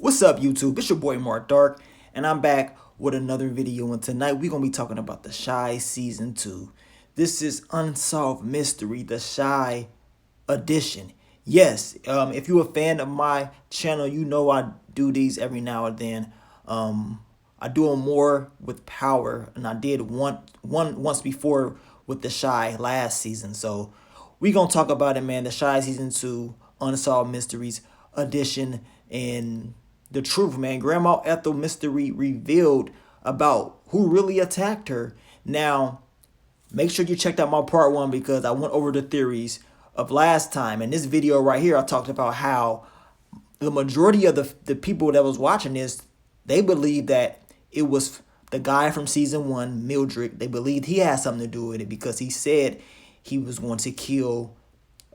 What's up, YouTube? It's your boy Mark Dark, and I'm back with another video. And tonight we're gonna be talking about The Chi Season 2. This is Unsolved Mystery, The Chi Edition. Yes, if you're a fan of my channel, you know I do these every now and then. I do them more with power, and I did once before with The Chi last season. So we gonna talk about it, man. The Chi Season 2 Unsolved Mysteries Edition. And the truth, man, Grandma Ethel mystery revealed about who really attacked her. Now, make sure you checked out my part 1 because I went over the theories of last time. In this video right here, I talked about how the majority of the people that was watching this, they believed that it was the guy from season 1, Mildred. They believed he had something to do with it because he said he was going to kill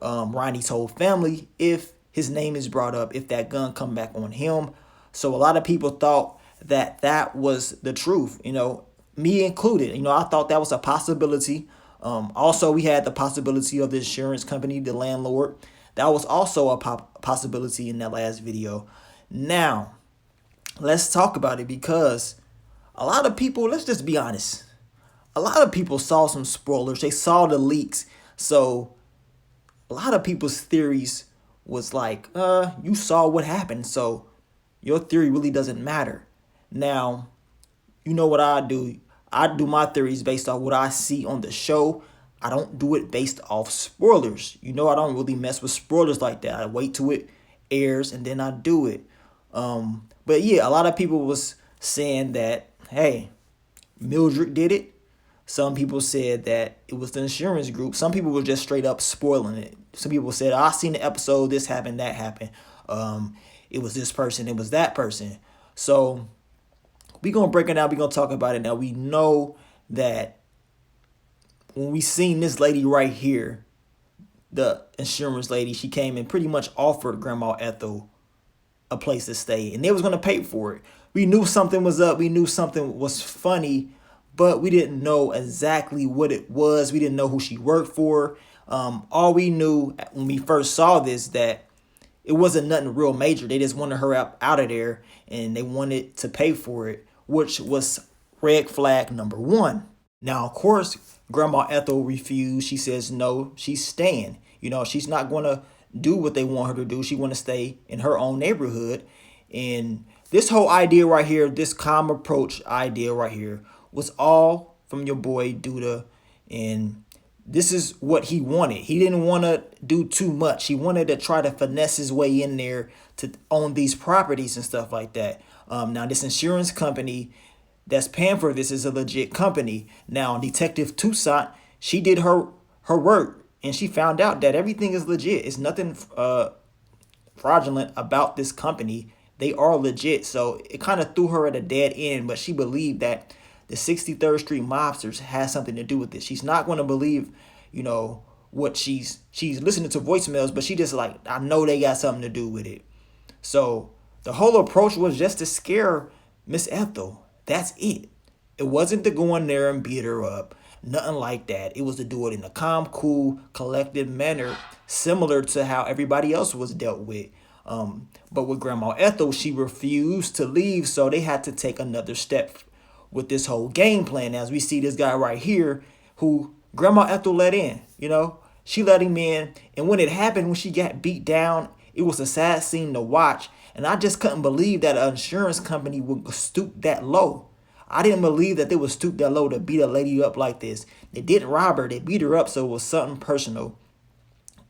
Ronnie's whole family if his name is brought up, if that gun come back on him. So a lot of people thought that that was the truth, me included. I thought that was a possibility. Also, we had the possibility of the insurance company, the landlord. That was also a possibility in that last video. Now, let's talk about it because a lot of people, let's just be honest, a lot of people saw some spoilers. They saw the leaks. So a lot of people's theories was like, you saw what happened, so your theory really doesn't matter. Now, you know what I do? I do my theories based off what I see on the show. I don't do it based off spoilers. I don't really mess with spoilers like that. I wait till it airs and then I do it. But yeah, a lot of people was saying that, hey, Mildred did it. Some people said that it was the insurance group. Some people were just straight up spoiling it. Some people said, I seen the episode, this happened, that happened. It was this person, it was that person. So we're going to break it down. We're going to talk about it now. We know that when we seen this lady right here, the insurance lady, she came and pretty much offered Grandma Ethel a place to stay. And they was going to pay for it. We knew something was up. We knew something was funny. But we didn't know exactly what it was. We didn't know who she worked for. All we knew when we first saw this, that it wasn't nothing real major. They just wanted her out of there and they wanted to pay for it, which was red flag number 1. Now, of course, Grandma Ethel refused. She says no, she's staying. She's not going to do what they want her to do. She want to stay in her own neighborhood. And this whole idea right here, this calm approach idea right here, was all from your boy Duda, and this is what he wanted. He didn't want to do too much. He wanted to try to finesse his way in there to own these properties and stuff like that. Now, this insurance company that's paying for this is a legit company. Now, Detective Toussaint, she did her work, and she found out that everything is legit. It's nothing fraudulent about this company. They are legit. So it kind of threw her at a dead end, but she believed that the 63rd Street mobsters has something to do with this. She's not going to believe, what she's listening to voicemails, but she just like, I know they got something to do with it. So the whole approach was just to scare Miss Ethel. That's it. It wasn't to go in there and beat her up. Nothing like that. It was to do it in a calm, cool, collected manner, similar to how everybody else was dealt with. But with Grandma Ethel, she refused to leave, so they had to take another step with this whole game plan. As we see this guy right here who Grandma Ethel let in, she let him in. And when it happened, when she got beat down, it was a sad scene to watch. And I just couldn't believe that an insurance company would stoop that low. I didn't believe that they would stoop that low to beat a lady up like this. They didn't rob her. They beat her up. So it was something personal.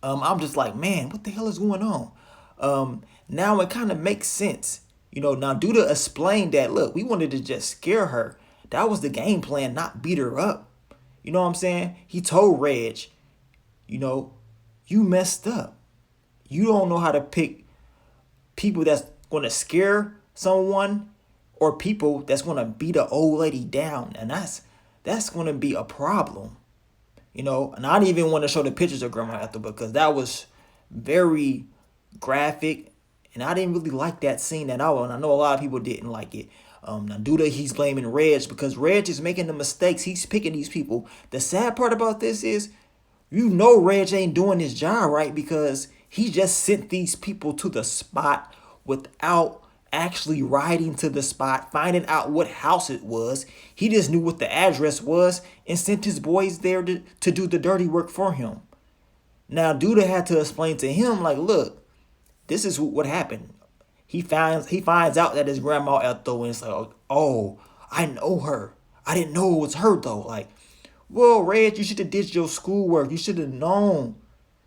I'm just like, man, what the hell is going on? Now it kind of makes sense. Now Duda explained that, look, we wanted to just scare her. That was the game plan, not beat her up. You know what I'm saying? He told Reg, you messed up. You don't know how to pick people that's going to scare someone or people that's going to beat an old lady down. And that's going to be a problem. And I didn't even want to show the pictures of Grandma Ethel because that was very graphic. And I didn't really like that scene at all. And I know a lot of people didn't like it. Now, Duda, he's blaming Reg because Reg is making the mistakes. He's picking these people. The sad part about this is, Reg ain't doing his job right because he just sent these people to the spot without actually riding to the spot, finding out what house it was. He just knew what the address was and sent his boys there to do the dirty work for him. Now, Duda had to explain to him, like, look, this is what happened. He finds out that his grandma Ethel, and it's like, oh, I know her. I didn't know it was her though. Like, well, Reg, you should have did your schoolwork. You should have known.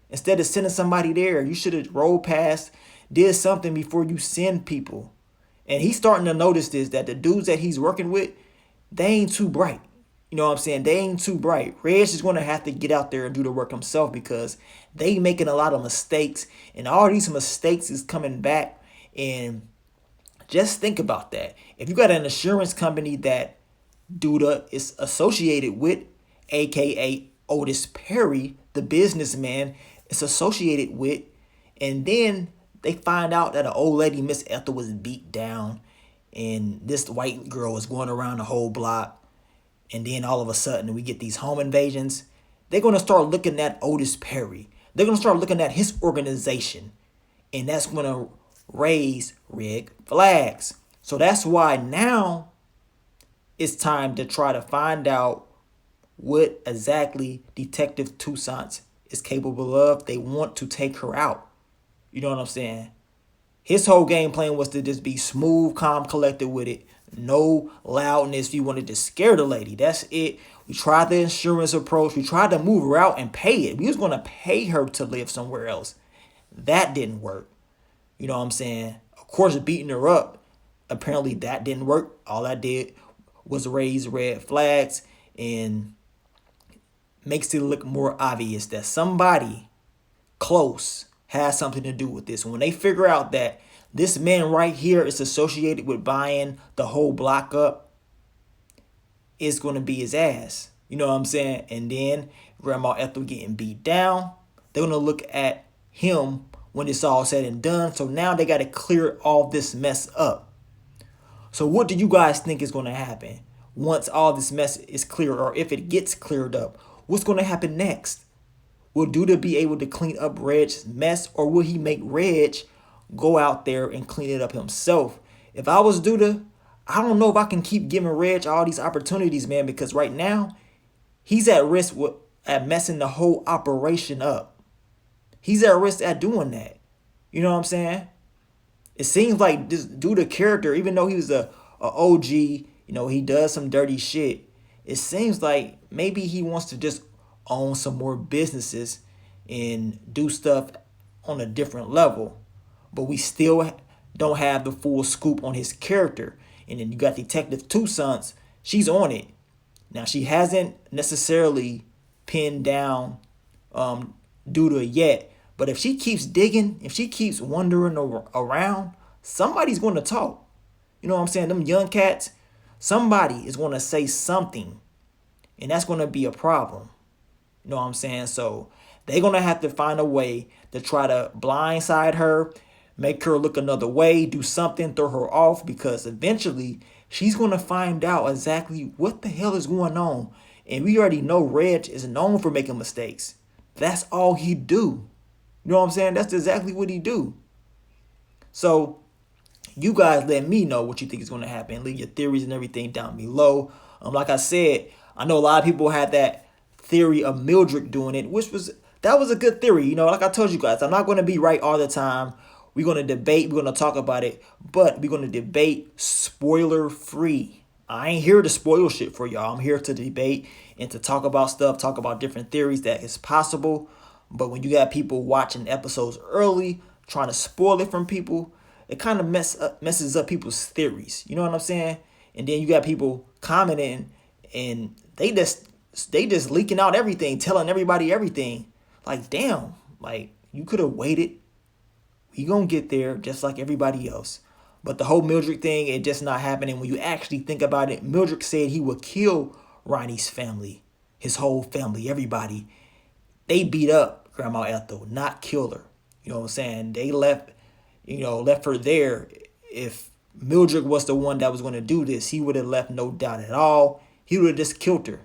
Instead of sending somebody there, you should have rolled past, did something before you send people. And he's starting to notice this, that the dudes that he's working with, they ain't too bright. You know what I'm saying? They ain't too bright. Reg is going to have to get out there and do the work himself because they making a lot of mistakes. And all these mistakes is coming back. And just think about that. If you got an insurance company that Duda is associated with, aka Otis Perry, the businessman, is associated with, and then they find out that an old lady, Miss Ethel, was beat down, and this white girl was going around the whole block, and then all of a sudden we get these home invasions. They're gonna start looking at Otis Perry. They're gonna start looking at his organization, and that's gonna raise red flags. So that's why now it's time to try to find out what exactly Detective Toussaint is capable of. They want to take her out. You know what I'm saying? His whole game plan was to just be smooth, calm, collected with it. No loudness. If you wanted to scare the lady, that's it. We tried the insurance approach. We tried to move her out and pay it. We was going to pay her to live somewhere else. That didn't work. You know what I'm saying? Of course, beating her up. Apparently, that didn't work. All I did was raise red flags and makes it look more obvious that somebody close has something to do with this. When they figure out that this man right here is associated with buying the whole block up, it's going to be his ass. You know what I'm saying? And then Grandma Ethel getting beat down. They're going to look at him when it's all said and done. So now they got to clear all this mess up. So what do you guys think is going to happen once all this mess is clear, or if it gets cleared up? What's going to happen next? Will Duda be able to clean up Reg's mess, or will he make Reg go out there and clean it up himself? If I was Duda, I don't know if I can keep giving Reg all these opportunities, man, because right now he's at risk at messing the whole operation up. He's at risk at doing that. You know what I'm saying? It seems like this Duda character, even though he was a OG, you know, he does some dirty shit. It seems like maybe he wants to just own some more businesses and do stuff on a different level. But we still don't have the full scoop on his character. And then you got Detective Toussaint. She's on it. Now, she hasn't necessarily pinned down Duda yet. But if she keeps digging, if she keeps wandering around, somebody's going to talk. You know what I'm saying? Them young cats, somebody is going to say something. And that's going to be a problem. You know what I'm saying? So they're going to have to find a way to try to blindside her, make her look another way, do something, throw her off, because eventually she's going to find out exactly what the hell is going on. And we already know Reg is known for making mistakes. That's all he do. You know what I'm saying? That's exactly what he do. So you guys let me know what you think is going to happen. Leave your theories and everything down below. Like I said, I know a lot of people had that theory of Mildred doing it, that was a good theory. You know, like I told you guys, I'm not going to be right all the time. We're going to debate. We're going to talk about it, but we're going to debate spoiler free. I ain't here to spoil shit for y'all. I'm here to debate and to talk about stuff, talk about different theories that is possible. But when you got people watching episodes early, trying to spoil it from people, it kind of messes up people's theories. You know what I'm saying? And then you got people commenting and they just leaking out everything, telling everybody everything. Like, damn, like, you could have waited. We gonna get there just like everybody else. But the whole Mildred thing, it just not happening. When you actually think about it, Mildred said he would kill Ronnie's family, his whole family, everybody. They beat up Grandma Ethel, not kill her. You know what I'm saying? They left her there. If Mildred was the one that was going to do this, he would have left no doubt at all. He would have just killed her.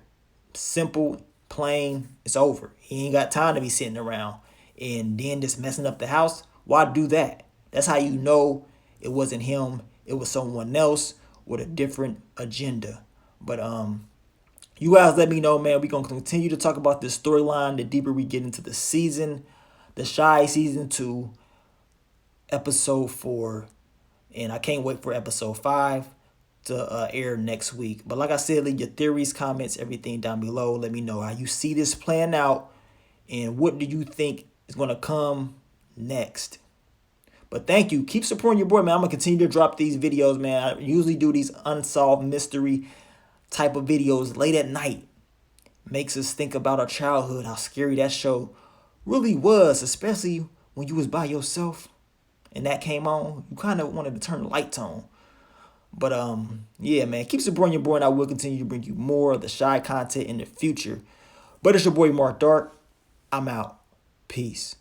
Simple, plain, it's over. He ain't got time to be sitting around and then just messing up the house. Why do that? That's how you know it wasn't him it was someone else with a different agenda. But you guys let me know, man. We're gonna continue to talk about this storyline the deeper we get into the season. The Shy season 2, episode 4. And I can't wait for episode 5 to air next week. But like I said, leave your theories, comments, everything down below. Let me know how you see this playing out and what do you think is going to come next. But thank you. Keep supporting your boy, man. I'm going to continue to drop these videos, man. I usually do these unsolved mystery type of videos late at night. Makes us think about our childhood, how scary that show really was, especially when you was by yourself and that came on. You kind of wanted to turn the lights on. But yeah, man, keep supporting your boy, and I will continue to bring you more of the Shy content in the future. But it's your boy Mark Dark. I'm out. Peace.